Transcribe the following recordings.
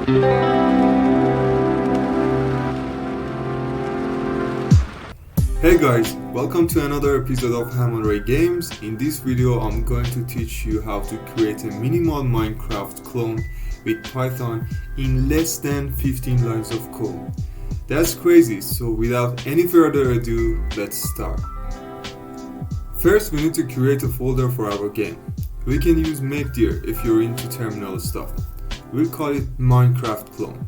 Hey guys, welcome to another episode of Ham and Ray Games. In this video I'm going to teach you how to create a minimal Minecraft clone with Python in less than 15 lines of code. That's crazy, so without any further ado, let's start. First we need to create a folder for our game. We can use makedir if you're into terminal stuff. We'll call it Minecraft clone.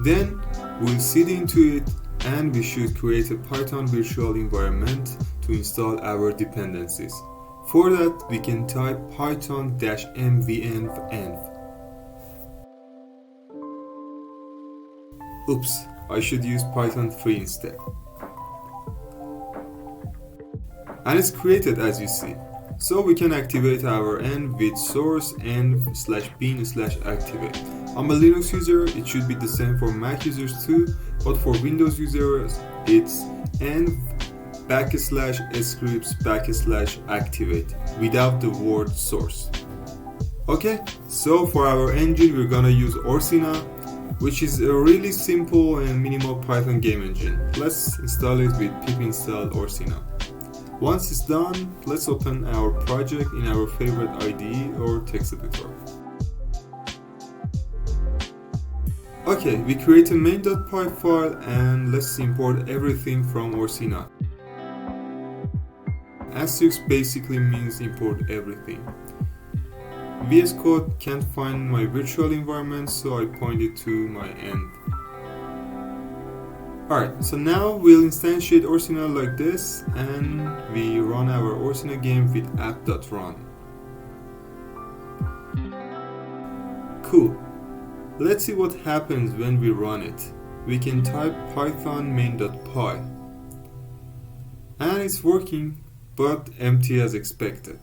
Then we'll seed into it and we should create a Python virtual environment to install our dependencies. For that, we can type python-mvenv. Oops, I should use Python 3 instead. And it's created as you see. So we can activate our env with source env/bin/activate. I'm a Linux user, it should be the same for Mac users too, but for Windows users it's env /scripts/activate without the word source. Okay, so for our engine we're gonna use Ursina, which is a really simple and minimal Python game engine. Let's install it with pip install Ursina. Once it's done, let's open our project in our favorite IDE or text editor. Okay, we create a main.py file and let's import everything from Ursina. Asterisk basically means import everything. VS Code can't find my virtual environment, so I point it to my env. Alright, so now we'll instantiate Ursina like this and we run our Ursina game with app.run. Cool. Let's see what happens when we run it. We can type python main.py and it's working, but empty as expected.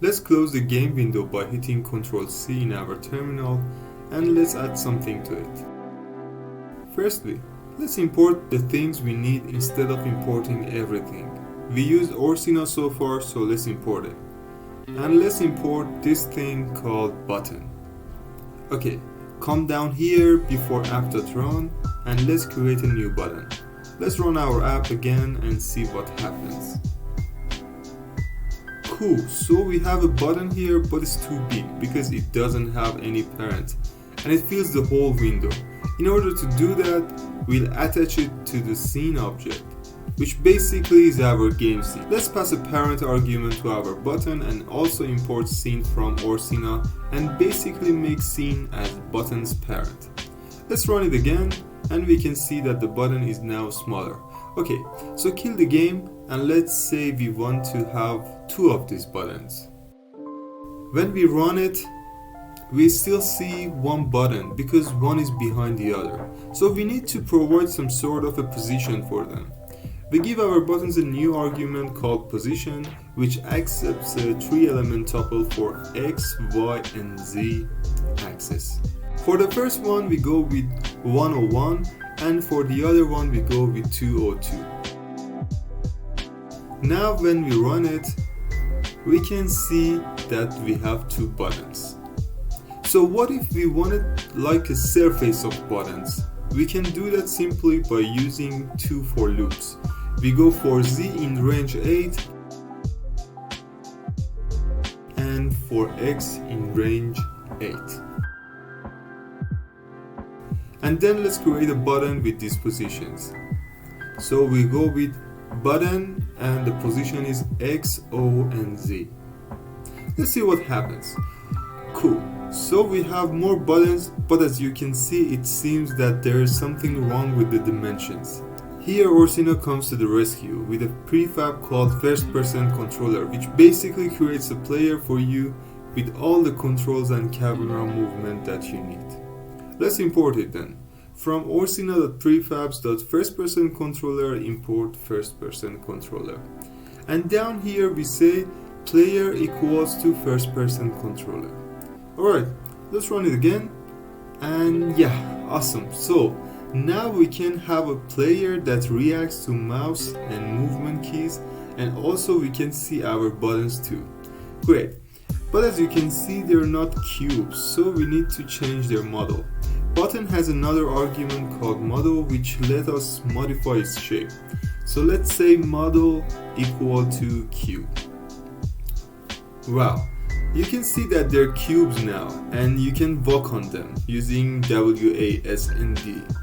Let's close the game window by hitting Ctrl+C in our terminal and let's add something to it. Firstly, let's import the things we need instead of importing everything. We used Ursina so far, so let's import it. And let's import this thing called button. Okay, come down here before app.run and let's create a new button. Let's run our app again and see what happens. Cool, so we have a button here, but it's too big because it doesn't have any parent and it fills the whole window. In order to do that, we'll attach it to the scene object, which basically is our game scene. Let's pass a parent argument to our button and also import scene from Ursina and basically make scene as button's parent. Let's run it again and we can see that the button is now smaller. Okay, so kill the game and let's say we want to have two of these buttons. When we run it, we still see one button because one is behind the other. So we need to provide some sort of a position for them. We give our buttons a new argument called position, which accepts a 3-element tuple for X, Y, and Z axis. For the first one we go with 101 and for the other one we go with 202. Now when we run it, we can see that we have two buttons. So what if we wanted like a surface of buttons? We can do that simply by using two for loops. We go for Z in range 8 and for X in range 8. And then let's create a button with these positions. So we go with button and the position is X, O and Z. Let's see what happens. Cool. So we have more buttons, but as you can see it seems that there is something wrong with the dimensions. Here Ursina comes to the rescue with a prefab called first person controller, which basically creates a player for you with all the controls and camera movement that you need. Let's import it then. From ursina.prefabs.firstPersonController import firstPersonController. And down here we say player equals to firstPersonController. Alright, let's run it again. And yeah, awesome. So now we can have a player that reacts to mouse and movement keys, and also we can see our buttons too. Great. But as you can see, they're not cubes, so we need to change their model. button has another argument called model which let us modify its shape. So let's say model equal to cube. Wow, you can see that they're cubes now and you can walk on them using WASD.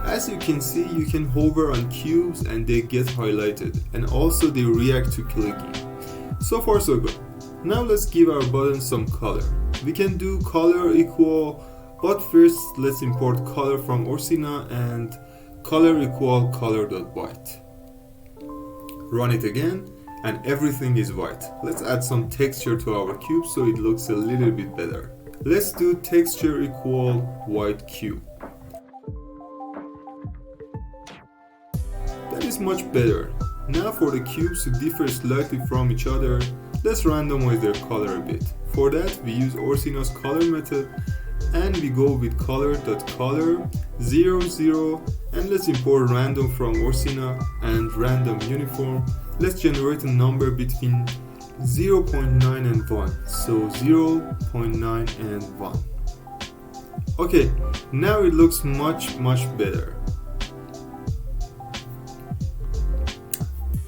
As you can see, you can hover on cubes and they get highlighted, and also they react to clicking. So far so good. Now let's give our button some color. We can do color equal, but first let's import color from Ursina and color equal color.white. Run it again and everything is white. Let's add some texture to our cube so it looks a little bit better. Let's do texture equal white cube. That is much better. Now for the cubes to differ slightly from each other, let's randomize their color a bit. For that we use Ursina's color method and we go with color.color 0 0 and let's import random from Ursina and random uniform. Let's generate a number between 0.9 and 1. So 0.9 and 1. Okay, now it looks much better.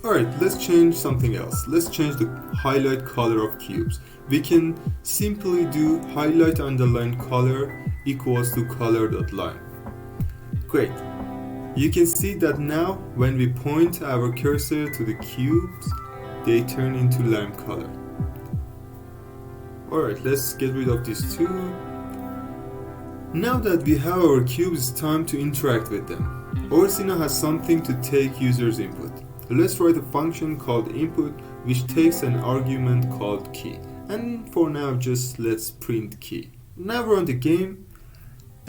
Alright, let's change something else. Let's change the highlight color of cubes. We can simply do highlight underline color equals to color.line. Great. You can see that now when we point our cursor to the cubes, they turn into lime color. Alright, let's get rid of these two. Now that we have our cubes, it's time to interact with them. Ursina has something to take users' input. Let's write a function called input which takes an argument called key. And for now just let's print key. Now run the game,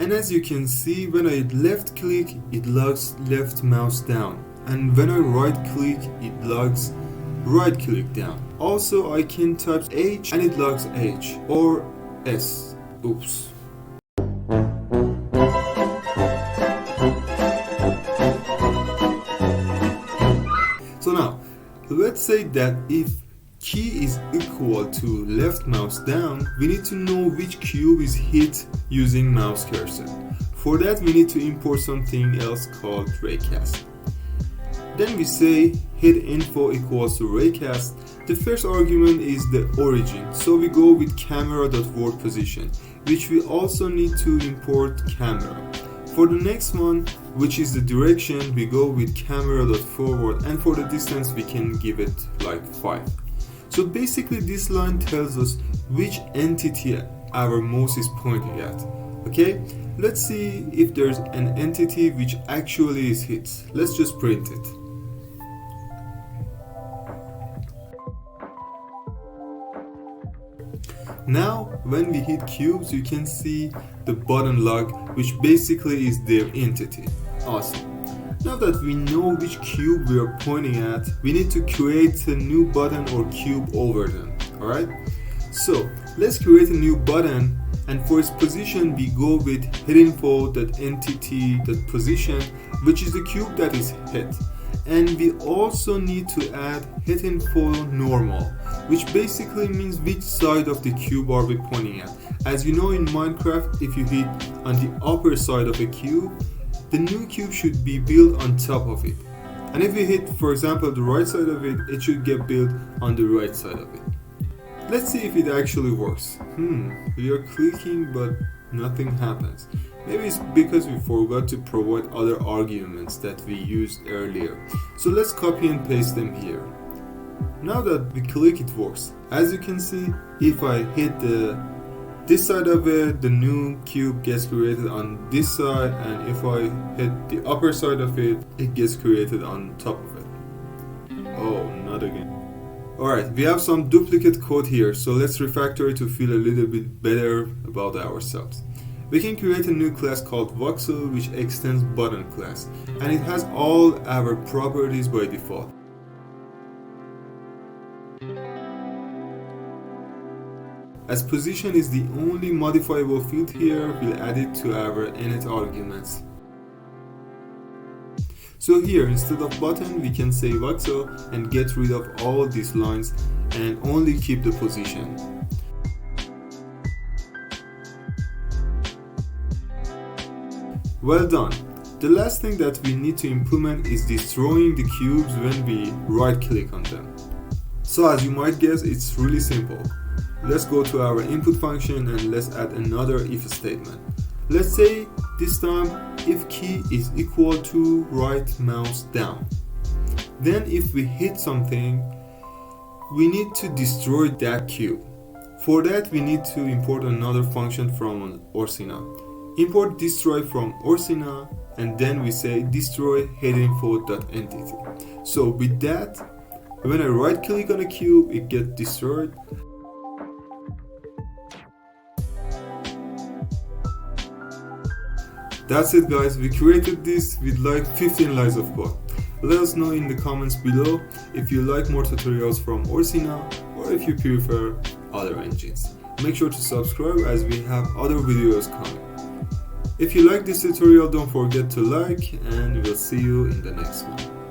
and as you can see, when I left click it logs left mouse down, and when I right click it logs right click down. Also I can type H and it logs H or S. Oops. So now, let's say that if key is equal to left mouse down, we need to know which cube is hit using mouse cursor. For that we need to import something else called raycast. Then we say hit info equals to raycast. The first argument is the origin, so we go with camera.world position, which we also need to import camera. For the next one, which is the direction, we go with camera.forward, and for the distance we can give it like 5. So basically this line tells us which entity our mouse is pointing at. Okay, let's see if there's an entity which actually is hit. Let's just print it. Now when we hit cubes you can see the button log, which basically is their entity. Awesome. Now that we know which cube we are pointing at, we need to create a new button or cube over them. Alright? So let's create a new button, and for its position we go with hitInfo.entity.position, which is the cube that is hit. And we also need to add hitInfo normal, which basically means which side of the cube are we pointing at. As you know in Minecraft, if you hit on the upper side of a cube, the new cube should be built on top of it. And if you hit, for example, the right side of it, it should get built on the right side of it. Let's see if it actually works. We are clicking but nothing happens. Maybe it's because we forgot to provide other arguments that we used earlier. So let's copy and paste them here. Now that we click, it works. As you can see, if I hit this side of it, the new cube gets created on this side, and if I hit the upper side of it, it gets created on top of it. Oh, not again. Alright, we have some duplicate code here, so let's refactor it to feel a little bit better about ourselves. We can create a new class called voxel, which extends button class, and it has all our properties by default. As position is the only modifiable field here, we'll add it to our init arguments. So here, instead of button, we can say voxel and get rid of all these lines and only keep the position. Well done. The last thing that we need to implement is destroying the cubes when we right click on them. So as you might guess, it's really simple. Let's go to our input function and let's add another if statement. Let's say this time if key is equal to right mouse down. Then if we hit something, we need to destroy that cube. For that we need to import another function from Ursina. Import destroy from Ursina and then we say destroy headinfo.entity. So with that, when I right click on a cube, it gets destroyed. That's it guys, we created this with like 15 lines of code. Let us know in the comments below if you like more tutorials from Ursina or if you prefer other engines. Make sure to subscribe as we have other videos coming. If you like this tutorial, don't forget to like and we'll see you in the next one.